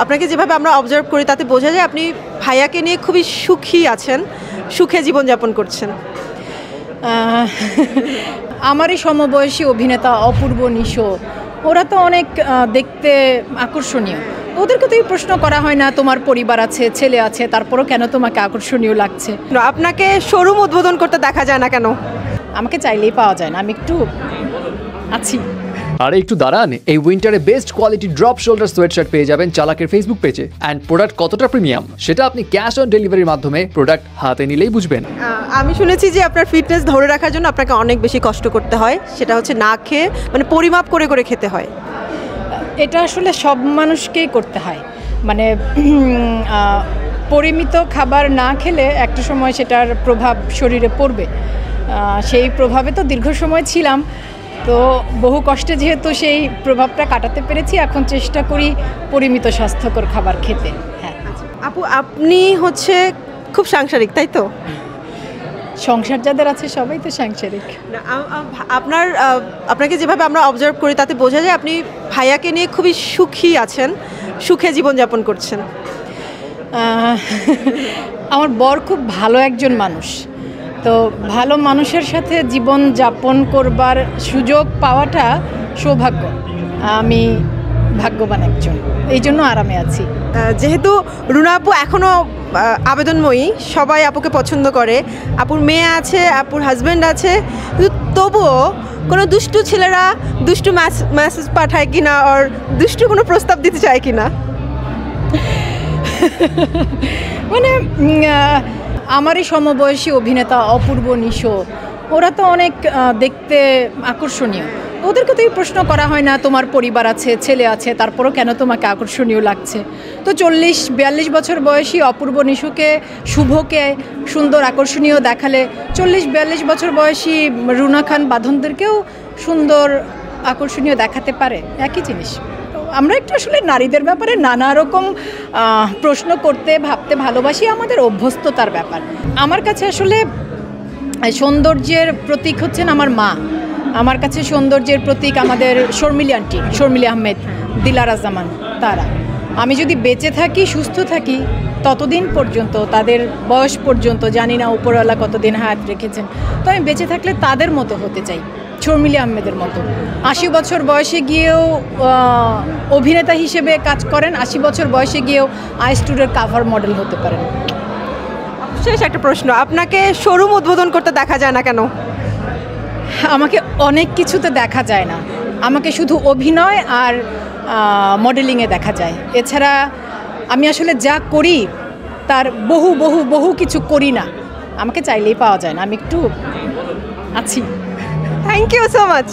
আপনাকে যেভাবে আমরা অবজার্ভ করি তাতে বোঝা যায় আপনি ভাইয়াকে নিয়ে খুবই সুখী আছেন, সুখে জীবনযাপন করছেন। আমারই সমবয়সী অভিনেতা অপূর্ব, নিশো, ওরা তো অনেক দেখতে আকর্ষণীয়। ওদেরকে তো এই প্রশ্ন করা হয় না তোমার পরিবার আছে, ছেলে আছে, তারপরও কেন তোমাকে আকর্ষণীয় লাগছে। আপনাকে শোরুম উদ্বোধন করতে দেখা যায় না কেন? আমাকে চাইলেই পাওয়া যায় না, আমি একটু আছি। আরে একটু দাঁড়ান, এই উইন্টারে best quality drop shoulder sweatshirt পেয়ে যাবেন চালাকের ফেসবুক পেজে। অ্যান্ড প্রোডাক্ট কতটা প্রিমিয়াম সেটা আপনি ক্যাশ অন ডেলিভারির মাধ্যমে প্রোডাক্ট হাতে নিলেই বুঝবেন। আমি শুনেছি যে আপনার ফিটনেস ধরে রাখার জন্য আপনাকে অনেক বেশি কষ্ট করতে হয়, সেটা হচ্ছে না খেয়ে, মানে পরিমাপ করে করে খেতে হয়। এটা আসলে সব মানুষকেই করতে হয়, মানে পরিমিত খাবার না খেলে একটা সময় সেটার প্রভাব শরীরে পড়বে। সেই প্রভাবে তো দীর্ঘ সময় ছিলাম, তো বহু কষ্টে যেহেতু সেই প্রভাবটা কাটাতে পেরেছি, এখন চেষ্টা করি পরিমিত স্বাস্থ্যকর খাবার খেতে। হ্যাঁ আপু, আপনি হচ্ছে খুব সাংসারিক, তাই তো? সংসার যাদের আছে সবাই তো সাংসারিক। আপনাকে যেভাবে আমরা অবজার্ভ করি তাতে বোঝা যায় আপনি ভাইয়াকে নিয়ে খুবই সুখী আছেন, সুখে জীবনযাপন করছেন। আমার বর খুব ভালো একজন মানুষ, তো ভালো মানুষের সাথে জীবন যাপন করবার সুযোগ পাওয়াটা সৌভাগ্য। আমি ভাগ্যবান একজন, এই জন্য আরামে আছি। যেহেতু রুনা আপু এখনও আবেদনময়ী, সবাই আপুকে পছন্দ করে, আপুর মেয়ে আছে, আপুর হাজব্যান্ড আছে, কিন্তু তবুও কোনো দুষ্টু ছেলেরা দুষ্টু মেসেজ পাঠায় কিনা, আর দুষ্টু কোনো প্রস্তাব দিতে চায় কিনা? মানে আমারই সমবয়সী অভিনেতা অপূর্ব, নিশো, ওরা তো অনেক দেখতে আকর্ষণীয়। ওদেরকে তো এই প্রশ্ন করা হয় না তোমার পরিবার আছে, ছেলে আছে, তারপরও কেন তোমাকে আকর্ষণীয় লাগছে। তো 40-42 বছর বয়সী অপূর্ব, নিশোকে, শুভকে সুন্দর আকর্ষণীয় দেখালে 40-42 বছর বয়সী রুনা খান, বাঁধনদেরকেও সুন্দর আকর্ষণীয় দেখাতে পারে, একই জিনিস। আমরা একটু আসলে নারীদের ব্যাপারে নানা রকম প্রশ্ন করতে, ভাবতে ভালোবাসি, আমাদের অভ্যস্ততার ব্যাপার। আমার কাছে আসলে সৌন্দর্যের প্রতীক হচ্ছেন আমার মা, আমার কাছে সৌন্দর্যের প্রতীক আমাদের শর্মিলী আন্টি, শর্মিলী আহমেদ, দিলারা জামান, তারা। আমি যদি বেঁচে থাকি, সুস্থ থাকি, ততদিন পর্যন্ত, তাদের বয়স পর্যন্ত, জানি না উপরওয়ালা কতদিন হায়াত রেখেছেন, তো আমি বেঁচে থাকলে তাদের মতো হতে চাই, শর্মিলী আহমেদের মতো। 80 বছর বয়সে গিয়েও অভিনেতা হিসেবে কাজ করেন, 80 বছর বয়সে গিয়েও আইস ট্যুরের কাভার মডেল হতে পারেন। শেষ একটা প্রশ্ন, আপনাকে শোরুম উদ্বোধন করতে দেখা যায় না কেন? আমাকে অনেক কিছুতে দেখা যায় না, আমাকে শুধু অভিনয় আর মডেলিংয়ে দেখা যায়। এছাড়া আমি আসলে যা করি তার বহু বহু বহু কিছু করি না, আমাকে চাইলেই পাওয়া যায় না, আমি একটু আছি। Thank you so much.